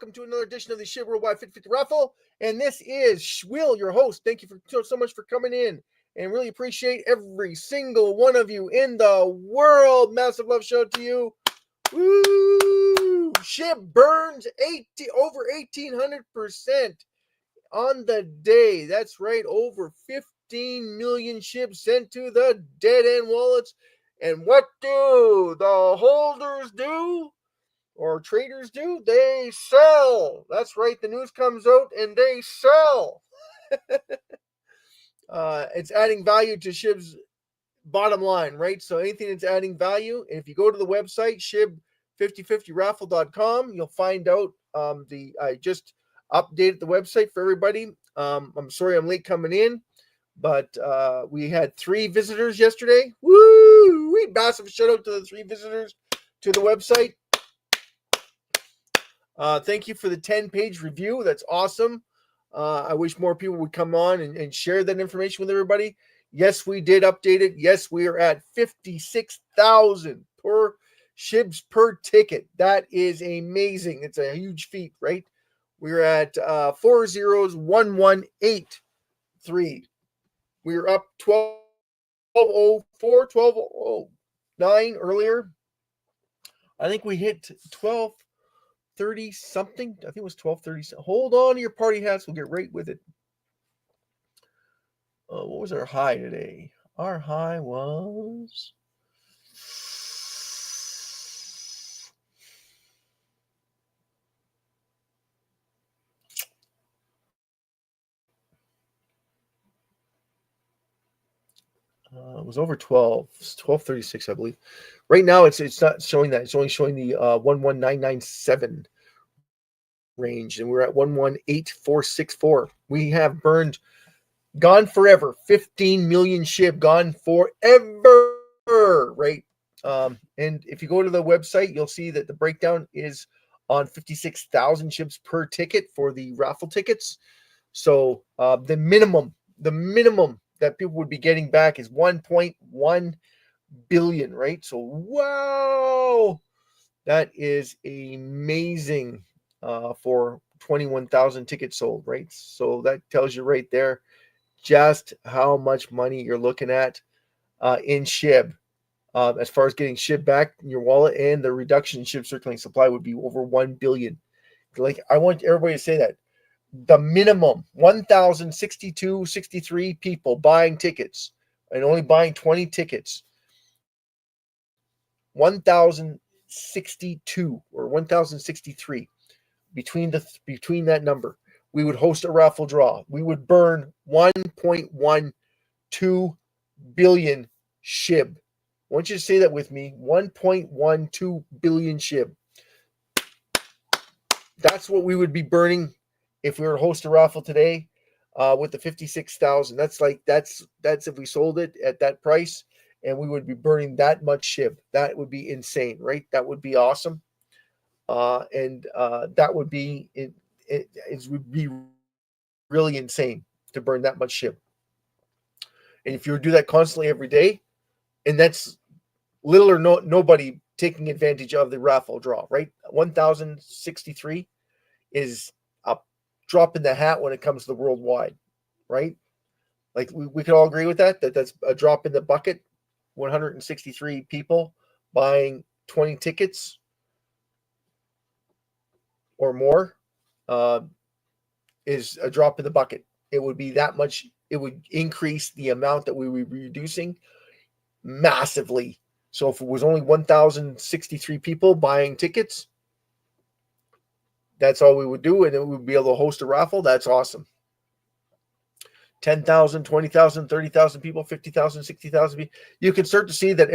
welcome to another edition of the SHIB Worldwide 50/50 Raffle. And this is Will, your host. Thank you so much for coming in, and really appreciate every single one of you in the world. Massive love show to you. Woo! SHIB burns over 1,800% on the day. That's right, over 15 million SHIB sent to the dead end wallets. And what do the holders do? Or traders do? They sell. That's right. The news comes out and they sell. It's adding value to SHIB's bottom line, right? So anything that's adding value. And if you go to the website, SHIB5050raffle.com, you'll find out I just updated the website for everybody. I'm sorry I'm late coming in, but we had 3 visitors yesterday. Woo! Massive shout out to the 3 visitors to the website. Thank you for the 10-page review. That's awesome. I wish more people would come on and share that information with everybody. Yes, we did update it. Yes, we are at 56,000 per SHIBs per ticket. That is amazing. It's a huge feat, right? We're at 401,183. We're up 1204, 1209 earlier. I think we hit 1230 something. I think it was 1230. Hold on to your party hats. We'll get right with it. What was our high today? Our high was... it was over 12. It's 1236, I believe. Right now, it's not showing that. It's only showing the 11997 range, and we're at 118464. We have burned, gone forever, 15 million SHIB, gone forever, right? And if you go to the website, you'll see that the breakdown is on 56,000 SHIBs per ticket for the raffle tickets. So the minimum that people would be getting back is 1.1 billion, right? So wow, that is amazing for 21,000 tickets sold, right? So that tells you right there just how much money you're looking at in SHIB. As far as getting SHIB back in your wallet, and the reduction in SHIB circulating supply would be over 1 billion. Like, I want everybody to say that. The minimum 1,063 people buying tickets and only buying 20 tickets. 1,062 or 1,063 between that number. We would host a raffle draw. We would burn 1.12 billion SHIB. I want you to say that with me. 1.12 billion SHIB. That's what we would be burning if we were to host a raffle today with the 56,000. That's if we sold it at that price, and we would be burning that much SHIB. That would be insane, right? That would be awesome. And that would be it would be really insane to burn that much SHIB. And if you would do that constantly every day, and that's little or nobody taking advantage of the raffle draw, right? 1,063 is a drop in the hat when it comes to the worldwide, right? Like we could all agree with that's a drop in the bucket. 163 people buying 20 tickets or more is a drop in the bucket. It would be that much. It would increase the amount that we would be reducing massively. So if it was only 1,063 people buying tickets, that's all we would do, and it would be able to host a raffle. That's awesome. 10,000, 20,000, 30,000 people, 50,000, 60,000 people. You can start to see that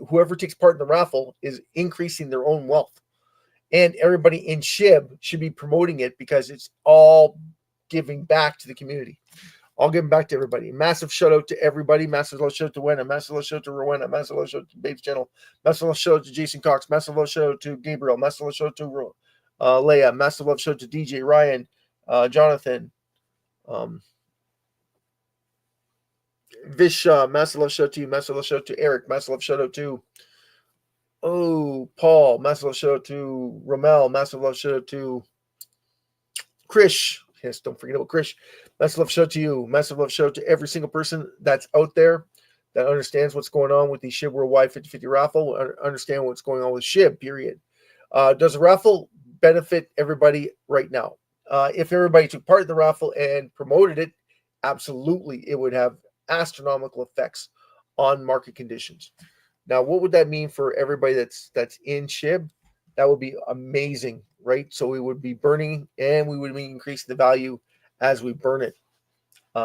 whoever takes part in the raffle is increasing their own wealth. And everybody in SHIB should be promoting it because it's all giving back to the community. All giving back to everybody. Massive shout out to everybody. Massive love shout out to Wenna. Massive love shout out to Rowena. Massive love shout out to Babe's Channel. Massive love shout out to Jason Cox. Massive love shout out to Gabriel. Massive love shout out to Leia. Massive love shout out to DJ Ryan. Jonathan. Vish. Massive love shout out to you. Massive love shout out to Eric. Massive love shout out to Paul. Massive love shout out to Romel. Massive love shout out to Krish. Yes, don't forget about Krish. Massive love shout to you. Massive love shout to every single person that's out there that understands what's going on with the SHIB Worldwide 50/50 raffle, understand what's going on with SHIB, period. Does the raffle benefit everybody right now? If everybody took part in the raffle and promoted it, absolutely, it would have astronomical effects on market conditions. Now, what would that mean for everybody that's in SHIB? That would be amazing, right? So we would be burning and we would be increasing the value as we burn it,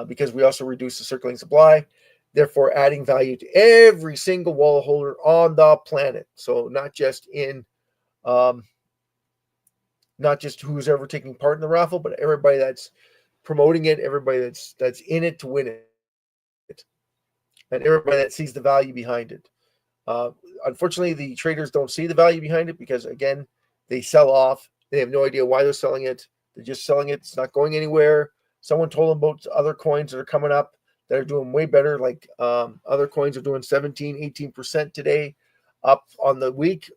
because we also reduce the circulating supply, therefore adding value to every single wallet holder on the planet. So not just who's ever taking part in the raffle, but everybody that's promoting it, everybody that's in it to win it, and everybody that sees the value behind it. Unfortunately, the traders don't see the value behind it because, again, they sell off. They have no idea why they're selling it. They're just selling it. It's not going anywhere. Someone told them about other coins that are coming up that are doing way better. Like other coins are doing 17, 18% today, up on the week,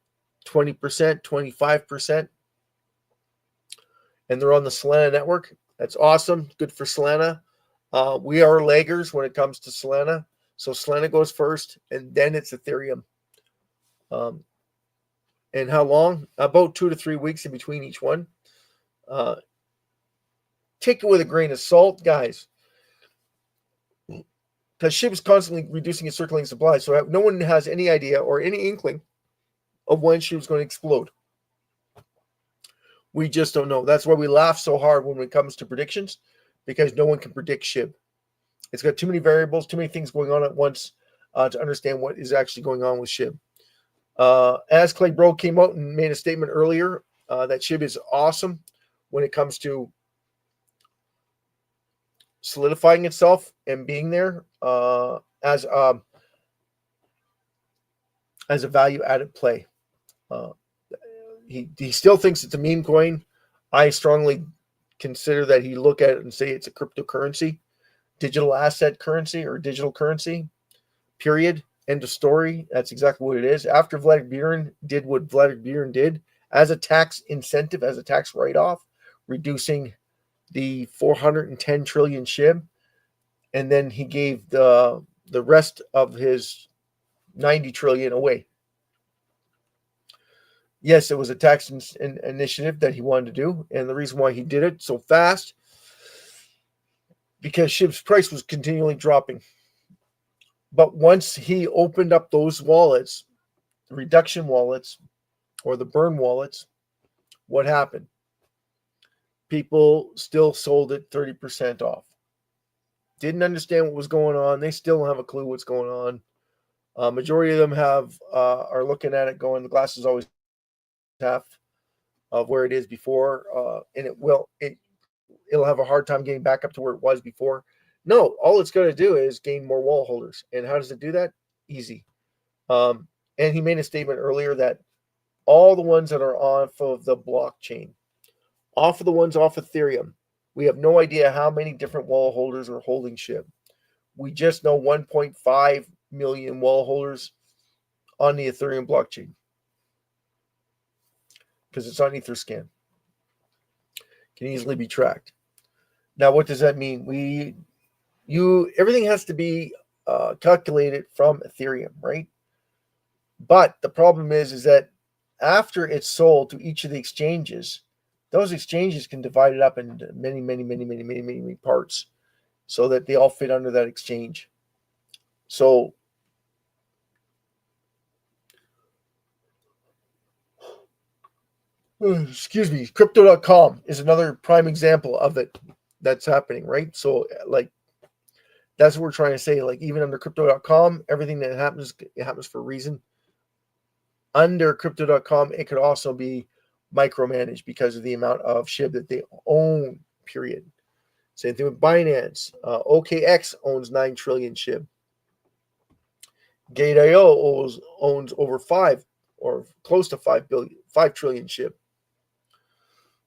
20%, 25%. And they're on the Solana network. That's awesome. Good for Solana. We are laggers when it comes to Solana. So Solana goes first, and then it's Ethereum. And how long? About 2 to 3 weeks in between each one. Take it with a grain of salt, guys. Because SHIB is constantly reducing its circulating supply, so no one has any idea or any inkling of when SHIB is going to explode. We just don't know. That's why we laugh so hard when it comes to predictions, because no one can predict SHIB. It's got too many variables, too many things going on at once to understand what is actually going on with SHIB. As Clay Bro came out and made a statement earlier that SHIB is awesome when it comes to solidifying itself and being there as a value-added play. He still thinks it's a meme coin. I strongly consider that he look at it and say it's a cryptocurrency, digital asset currency or digital currency, period. End of story. That's exactly what it is. After Vladimir Buterin did what Vladimir Buterin did as a tax incentive, as a tax write-off, reducing the 410 trillion SHIB, and then he gave the rest of his 90 trillion away. Yes, it was a tax initiative that he wanted to do, and the reason why he did it so fast, because SHIB's price was continually dropping. But once he opened up those wallets, the reduction wallets or the burn wallets, what happened? People still sold it 30% off. Didn't understand what was going on. They still don't have a clue what's going on. Majority of them are looking at it going, the glass is always half of where it is before, and it'll have a hard time getting back up to where it was before. No, all it's going to do is gain more wall holders. And how does it do that? Easy. And he made a statement earlier that all the ones that are off of the blockchain, off of the ones off Ethereum, we have no idea how many different wall holders are holding SHIB. We just know 1.5 million wall holders on the Ethereum blockchain because it's on Etherscan. Can easily be tracked. Now, what does that mean? Everything has to be calculated from Ethereum, right? But the problem is that after it's sold to each of the exchanges, those exchanges can divide it up into many parts so that they all fit under that exchange. So excuse me, crypto.com is another prime example of it that's happening, right? So like that's what we're trying to say. Like even under crypto.com, everything that happens, it happens for a reason. Under crypto.com, it could also be micromanaged because of the amount of SHIB that they own, period. Same thing with Binance. OKX owns 9 trillion SHIB. Gate.io owns over 5 or close to 5 trillion SHIB.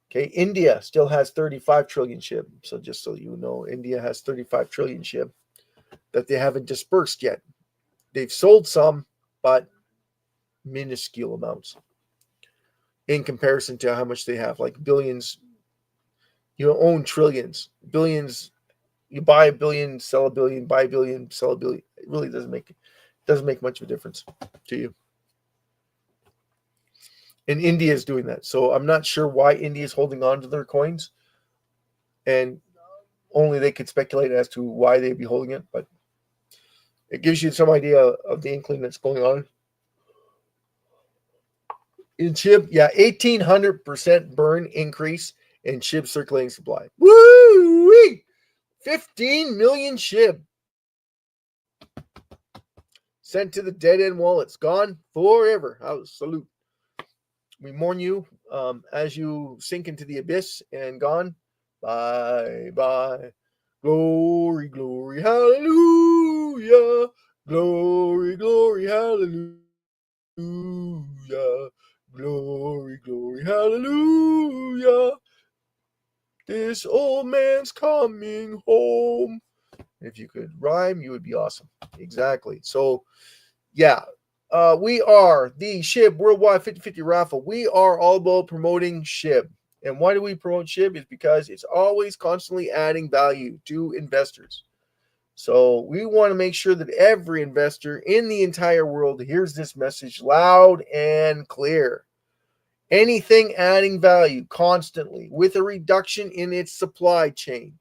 Okay, India still has 35 trillion SHIB. So just so you know, India has 35 trillion SHIB that they haven't dispersed yet. They've sold some, but minuscule amounts in comparison to how much they have, like billions You own trillions, billions. You buy a billion, sell a billion, buy a billion, sell a billion. It really doesn't make much of a difference to you. And India is doing that. So I'm not sure why India is holding on to their coins. And only they could speculate as to why they'd be holding it. But it gives you some idea of the inkling that's going on. In SHIB, yeah, 1,800% burn increase in SHIB circulating supply. Woo! 15 million SHIB sent to the dead end wallets. Gone forever. Salute. We mourn you as you sink into the abyss and gone. Bye, bye. Glory, glory, hallelujah. Glory, glory, hallelujah. Glory, glory, hallelujah. This old man's coming home. If you could rhyme, you would be awesome. Exactly. So, yeah. We are the SHIB Worldwide 50/50 Raffle. We are all about promoting SHIB. And why do we promote SHIB? Is because it's always constantly adding value to investors. So we want to make sure that every investor in the entire world hears this message loud and clear. Anything adding value constantly with a reduction in its supply chain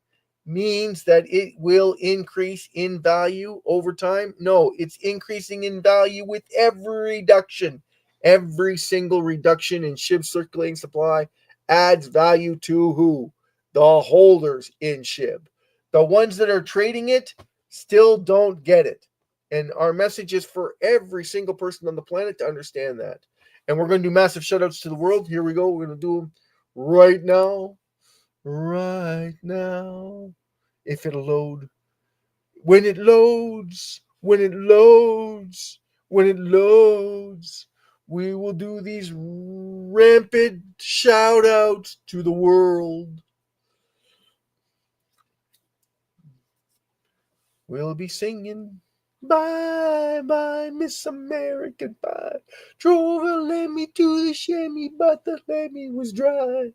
means that it will increase in value over time. No, it's increasing in value with every reduction. Every single reduction in SHIB circulating supply adds value to who? The holders in SHIB. The ones that are trading it still don't get it. And our message is for every single person on the planet to understand that. And we're going to do massive shoutouts to the world. Here we go. We're going to do them right now. Right now. If it'll load. When it loads. When it loads. When it loads. We will do these rampant shoutouts to the world. We'll be singing. Bye, bye, Miss America, bye. Drove a Lemmy to the chamois, but the Lemmy was dry.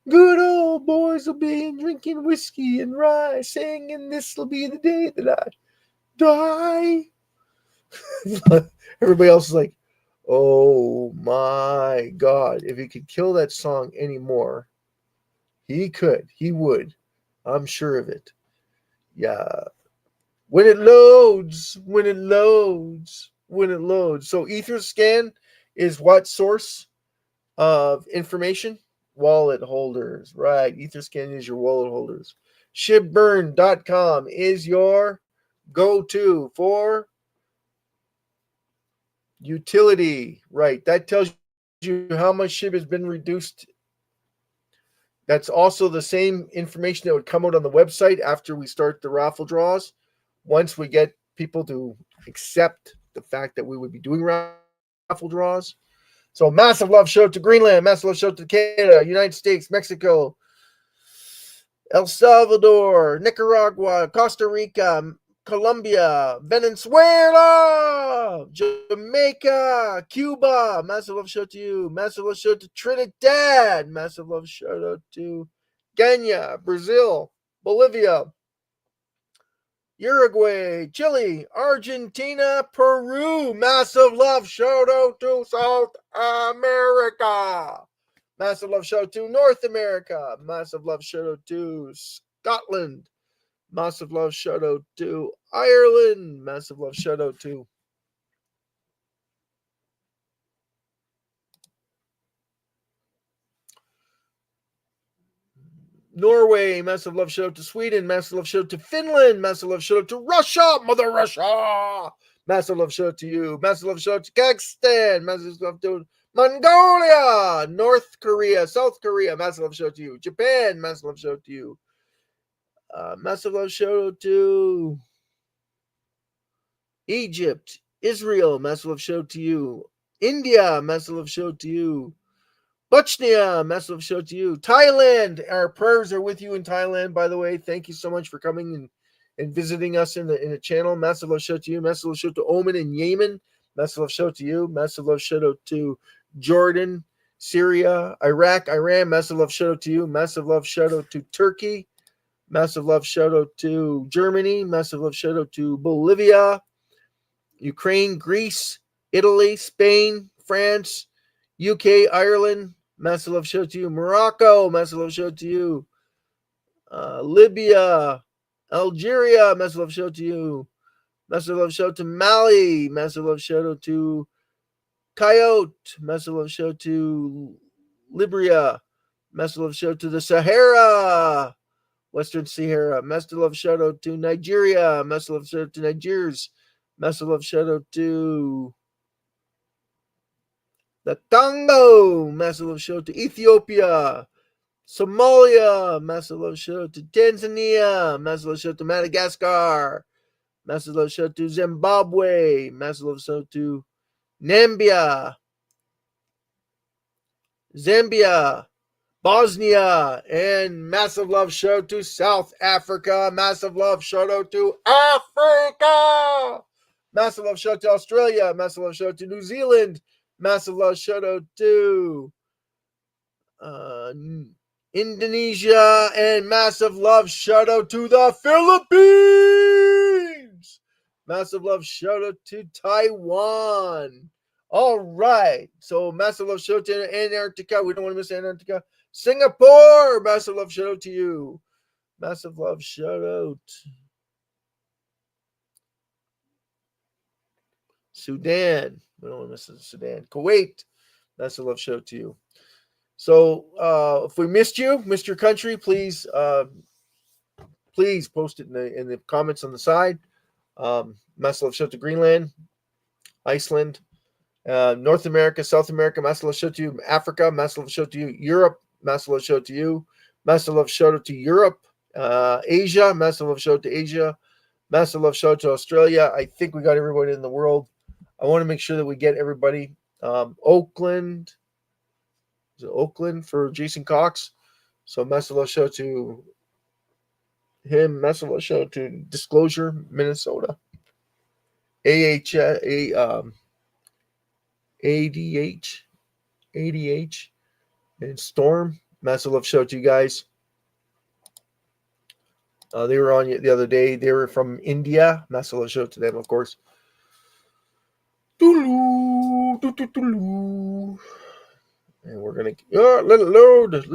Good old boys will be drinking whiskey and rye, singing this'll be the day that I die. Everybody else is like, oh my God. If he could kill that song anymore, he could. He would. I'm sure of it. Yeah. When it loads, when it loads, when it loads. So Etherscan is what source of information? Wallet holders, right? Etherscan is your wallet holders. SHIBburn.com is your go-to for utility, right? That tells you how much SHIB has been reduced. That's also the same information that would come out on the website after we start the raffle draws. Once we get people to accept the fact that we would be doing raffle draws. So massive love show to Greenland, massive love show to Canada, United States, Mexico, El Salvador, Nicaragua, Costa Rica, Colombia, Venezuela, Jamaica, Cuba. Massive love show to you. Massive love show to Trinidad. Massive love shout out to Kenya, Brazil, Bolivia, Uruguay, Chile, Argentina, Peru. Massive love shout out to South America. Massive love shout out to North America. Massive love shout out to Scotland. Massive love shout out to Ireland. Massive love shout out to Norway. Massive love shout out to Sweden. Massive love shout out to Finland. Massive love shout out to Russia. Mother Russia. Massive love shout out to you. Massive love shout out to Kazakhstan. Massive love to Mongolia. North Korea. South Korea. Massive love shout out to you. Japan. Massive love shout out to you. Massive love shout out to Egypt, Israel, massive love show to you. India, massive love show to you. Bosnia, massive love show to you. Thailand, our prayers are with you in Thailand, by the way. Thank you so much for coming and visiting us in the channel. Massive love show to you. Massive love show to Oman and Yemen. Massive love show to you. Massive love shout out to Jordan, Syria, Iraq, Iran. Massive love shout out to you. Massive love shout out to Turkey. Massive love shout out to Germany. Massive love shout out to Bolivia, Ukraine, Greece, Italy, Spain, France, UK, Ireland. Massive love shout out to you. Morocco. Massive love shout out to you. Libya, Algeria. Massive love shout out to you. Massive love shout out to Mali. Massive love shout out to Coyote. Massive love shout out to Libya. Massive love shout out to the Sahara. Western Sahara. Massive love shout out to Nigeria. Massive love shout out to Nigerians. Massive love shout out to the Congo. Massive love shout out to Ethiopia. Somalia. Massive love shout out to Tanzania. Massive love shout out to Madagascar. Massive love shout out to Zimbabwe. Massive love shout out to Namibia. Zambia. Bosnia, and massive love shout out to South Africa. Massive love shout out to Africa. Massive love shout out to Australia. Massive love shout out to New Zealand. Massive love shout out to Indonesia, and massive love shout out to the Philippines. Massive love shout out to Taiwan. All right, so massive love shout out to Antarctica. We don't want to miss Antarctica. Singapore, massive love shout out to you. Massive love shout out. Sudan, we don't want to miss Sudan. Kuwait, massive love shout out to you. So if we missed your country, please post it in the comments on the side. Massive love shout out to Greenland, Iceland, North America, South America. Massive love shout out to you. Africa, massive love shout out to you. Europe. Massive love shout out to you. Massive love shout out to Europe. Asia. Massive love shout out to Asia. Massive love shout out to Australia. I think we got everybody in the world. I want to make sure that we get everybody. Oakland. Is it Oakland for Jason Cox? So massive love shout out to him. Massive love shout out to Disclosure, Minnesota. ADH. And Storm, massive love shout out to you guys. They were on the other day. They were from India. Massive love shout out to them, of course. And we're going to let it load.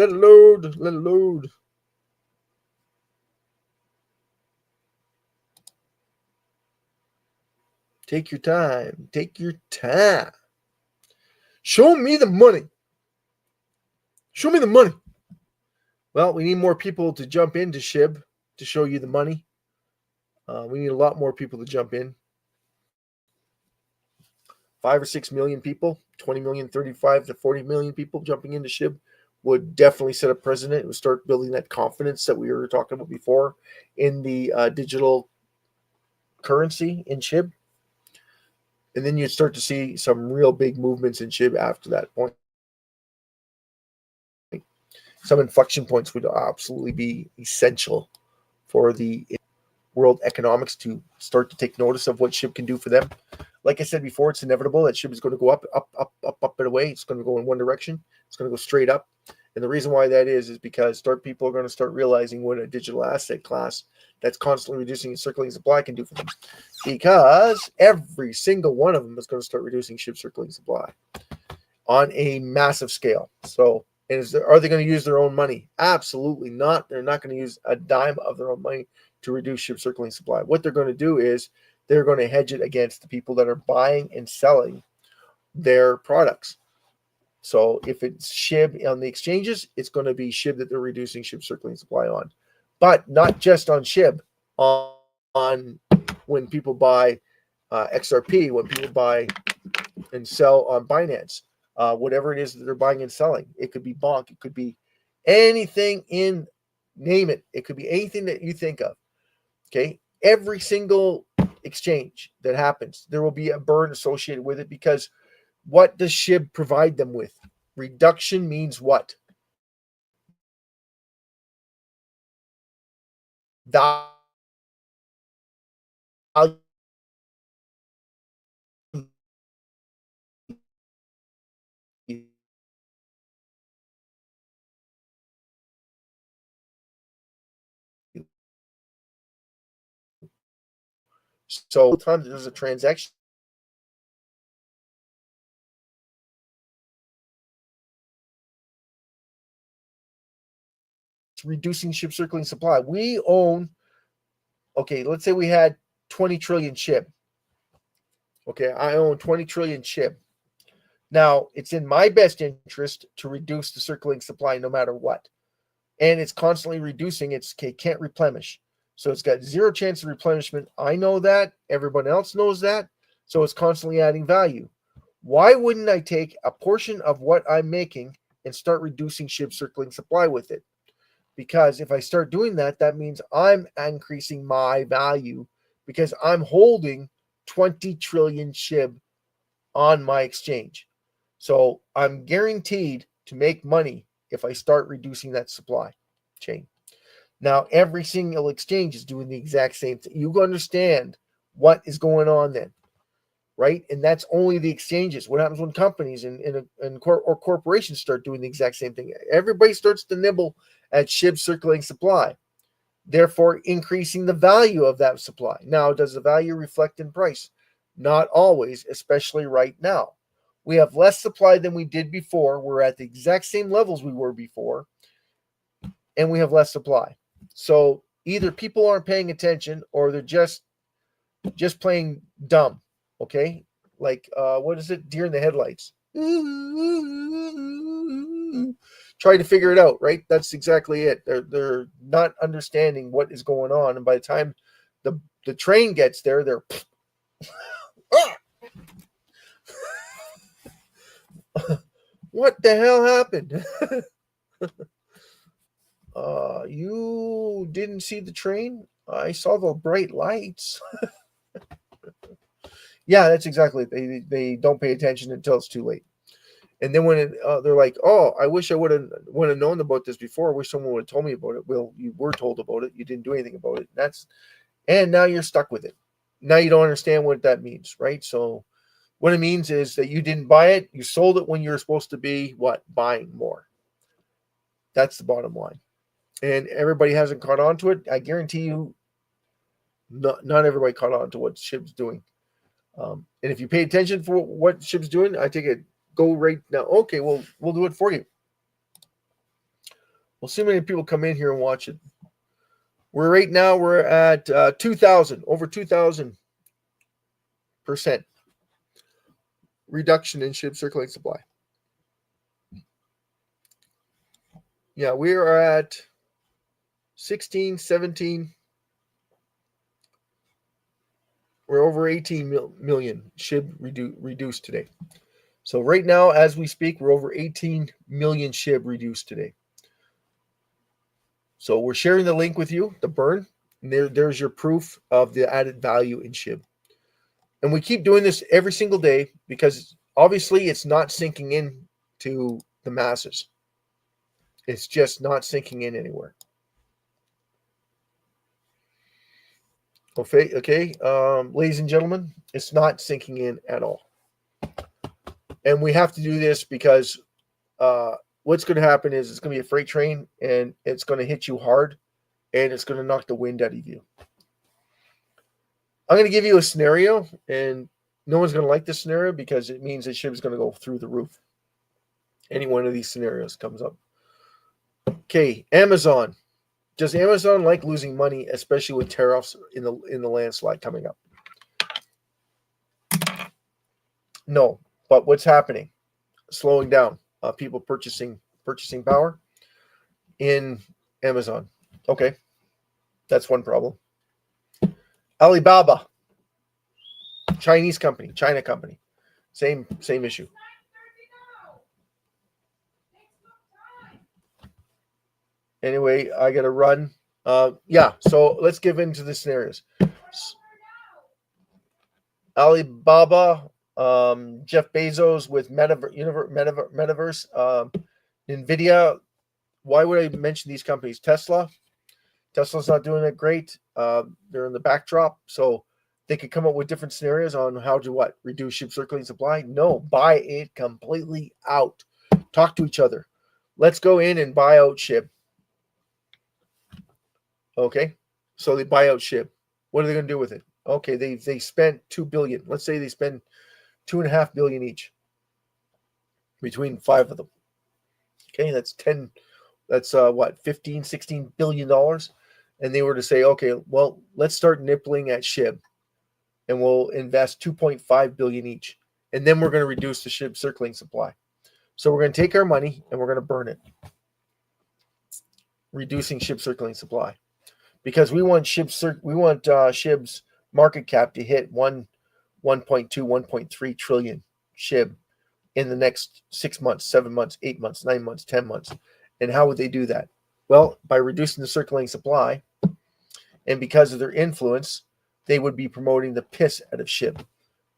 Take your time. Show me the money. Well, we need more people to jump into SHIB to show you the money. We need a lot more people to jump in. 5 or 6 million people, 20 million, 35 to 40 million people jumping into SHIB would definitely set a precedent. It would start building that confidence that we were talking about before in the digital currency in SHIB. And then you'd start to see some real big movements in SHIB after that point. Some inflection points would absolutely be essential for the world economics to start to take notice of what SHIB can do for them. Like I said before, it's inevitable that SHIB is going to go up and away. It's going to go in one direction. It's going to go straight up. And the reason why that is because people are going to start realizing what a digital asset class that's constantly reducing its circulating supply can do for them. Because every single one of them is going to start reducing SHIB circulating supply on a massive scale. So, are they going to use their own money? Absolutely not. They're not going to use a dime of their own money to reduce SHIB circulating supply. What they're going to do is they're going to hedge it against the people that are buying and selling their products. So if it's SHIB on the exchanges, it's going to be SHIB that they're reducing SHIB circulating supply on. But not just on SHIB, on when people buy XRP, when people buy and sell on Binance, whatever it is that they're buying and selling. It could be Bonk. It could be anything name it. It could be anything that you think of. Okay. Every single exchange that happens, there will be a burn associated with it, because what does SHIB provide them with? Reduction means what? Value So the time there's a transaction, reducing SHIB circulating supply. We own, okay, let's say we had 20 trillion SHIB. Okay, I own 20 trillion SHIB. Now, it's in my best interest to reduce the circulating supply no matter what. And it's constantly reducing. It can't replenish. So it's got zero chance of replenishment. I know that. Everyone else knows that. So it's constantly adding value. Why wouldn't I take a portion of what I'm making and start reducing SHIB circulating supply with it? Because if I start doing that, that means I'm increasing my value because I'm holding 20 trillion SHIB on my exchange. So I'm guaranteed to make money if I start reducing that supply chain. Now, every single exchange is doing the exact same thing. You understand what is going on then, right? And that's only the exchanges. What happens when companies or corporations start doing the exact same thing? Everybody starts to nibble at SHIB circulating supply, therefore increasing the value of that supply. Now, does the value reflect in price? Not always, especially right now. We have less supply than we did before. We're at the exact same levels we were before, and we have less supply. So either people aren't paying attention or they're just playing dumb, okay? Like, what is it? Deer in the headlights. Trying to figure it out, right? That's exactly it. They're not understanding what is going on, and by the time the train gets there, they're what the hell happened? You didn't see the train? I saw the bright lights. Yeah, that's exactly it. They don't pay attention until it's too late. And then when they're like, "Oh, I wish I would have known about this before. I wish someone would have told me about it." Well, you were told about it. You didn't do anything about it. And now you're stuck with it. Now you don't understand what that means, right? So what it means is that you didn't buy it. You sold it when you were supposed to be buying more. That's the bottom line. And everybody hasn't caught on to it. I guarantee you, not everybody caught on to what SHIB's doing. And if you pay attention for what SHIB's doing, I take it. Go right now. Okay, well, we'll do it for you. We'll see how many people come in here and watch it. We're at 2,000, over 2,000% reduction in SHIB circulating supply. Yeah, we are at 16, 17. We're over 18 million SHIB reduced today. So right now, as we speak, we're over 18 million SHIB reduced today. So we're sharing the link with you, the burn. And there's your proof of the added value in SHIB. And we keep doing this every single day because obviously it's not sinking in to the masses. It's just not sinking in anywhere. Okay, ladies and gentlemen, it's not sinking in at all. And we have to do this because what's going to happen is it's going to be a freight train and it's going to hit you hard and it's going to knock the wind out of you. I'm going to give you a scenario, and no one's going to like this scenario because it means that SHIB is going to go through the roof. Any one of these scenarios comes up. Okay, Amazon. Does Amazon like losing money, especially with tariffs in the landslide coming up? No, but what's happening? Slowing down. People purchasing power in Amazon. Okay, that's one problem. Alibaba, Chinese company, China company, same issue. Anyway, I got to run. Yeah, so let's give into the scenarios. Alibaba, Jeff Bezos with Metaverse, NVIDIA. Why would I mention these companies? Tesla's not doing it great. They're in the backdrop, so they could come up with different scenarios on how to reduce SHIB circulating supply. No, buy it completely out. Talk to each other. Let's go in and buy out SHIB. Okay, so they buy out SHIB. What are they going to do with it? Okay, they spent 2 billion. Let's say they spend 2.5 billion each between 5 of them. Okay, that's 10. That's what, 15, 16 billion dollars. And they were to say, okay, well, let's start nippling at SHIB, and we'll invest 2.5 billion each, and then we're going to reduce the SHIB circulating supply. So we're going to take our money and we're going to burn it, reducing SHIB circulating supply, because we want SHIB's market cap to hit 1.2, 1.3 trillion SHIB in the next 6 months, 7 months, 8 months, 9 months, 10 months. And how would they do that? Well, by reducing the circulating supply, and because of their influence, they would be promoting the piss out of SHIB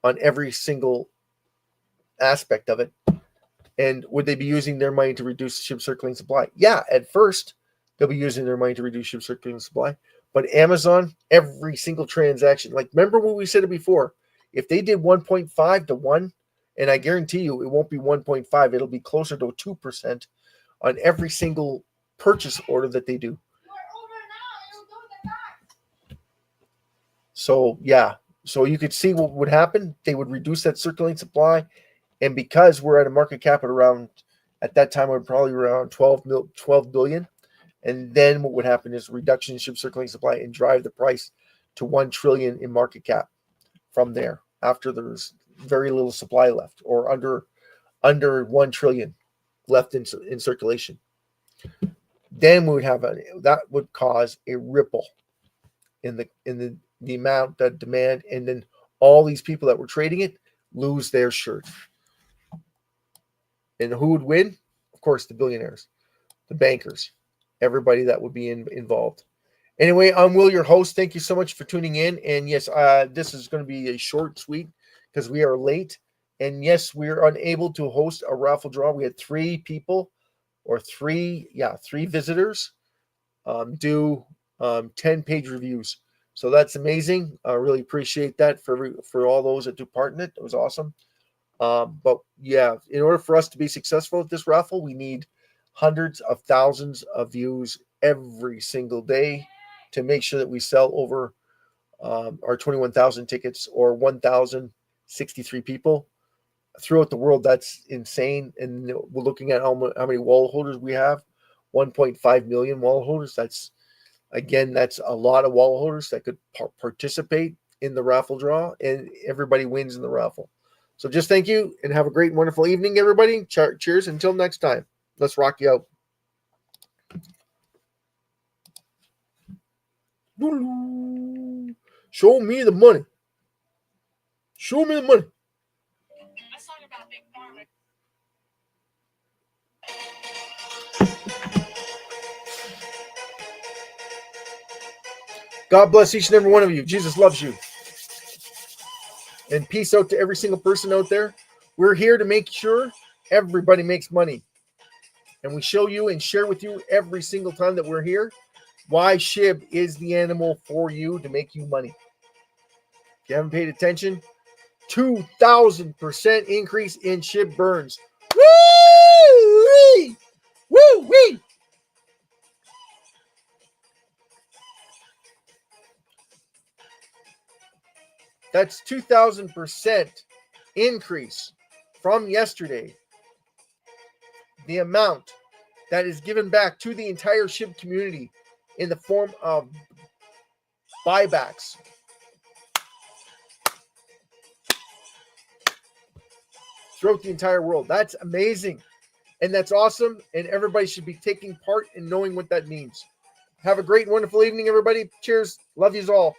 on every single aspect of it. And would they be using their money to reduce SHIB circulating supply? Yeah, at first, they'll be using their money to reduce SHIB circulating supply. But Amazon, every single transaction, like, remember what we said it before, if they did 1.5 to 1, and I guarantee you it won't be 1.5, it'll be closer to 2% on every single purchase order that they do. So, yeah. So you could see what would happen. They would reduce that circulating supply. And because we're at a market cap at around, at that time, we're probably around 12 billion. And then what would happen is reduction in SHIB circulating supply and drive the price to 1 trillion in market cap from there, after there's very little supply left, or under 1 trillion left in circulation. Then we would have that would cause a ripple in the amount that demand, and then all these people that were trading it lose their shirt. And who would win? Of course, the billionaires, the bankers, everybody that would be involved. Anyway, I'm Will, your host. Thank you so much for tuning in. And yes, this is going to be a short, sweet, because we are late. And yes, we're unable to host a raffle draw. We had 3 people, or 3 visitors do 10-page reviews. So that's amazing. I really appreciate that for all those that took part in it. It was awesome. But yeah, in order for us to be successful at this raffle, we need hundreds of thousands of views every single day to make sure that we sell over our 21,000 tickets, or 1,063 people throughout the world. That's insane. And we're looking at how many wallet holders we have. 1.5 million wallet holders. That's a lot of wallet holders that could participate in the raffle draw, and everybody wins in the raffle. So just thank you, and have a great and wonderful evening, everybody. Cheers. Until next time. Let's rock you out. Show me the money. Show me the money. God bless each and every one of you. Jesus loves you. And peace out to every single person out there. We're here to make sure everybody makes money. And we show you and share with you every single time that we're here why SHIB is the animal for you to make you money. If you haven't paid attention, 2,000% increase in SHIB burns. Woo-wee! Woo-wee! That's 2,000% increase from yesterday. The amount that is given back to the entire SHIB community in the form of buybacks. Throughout the entire world. That's amazing. And that's awesome. And everybody should be taking part in knowing what that means. Have a great, wonderful evening, everybody. Cheers. Love yous all.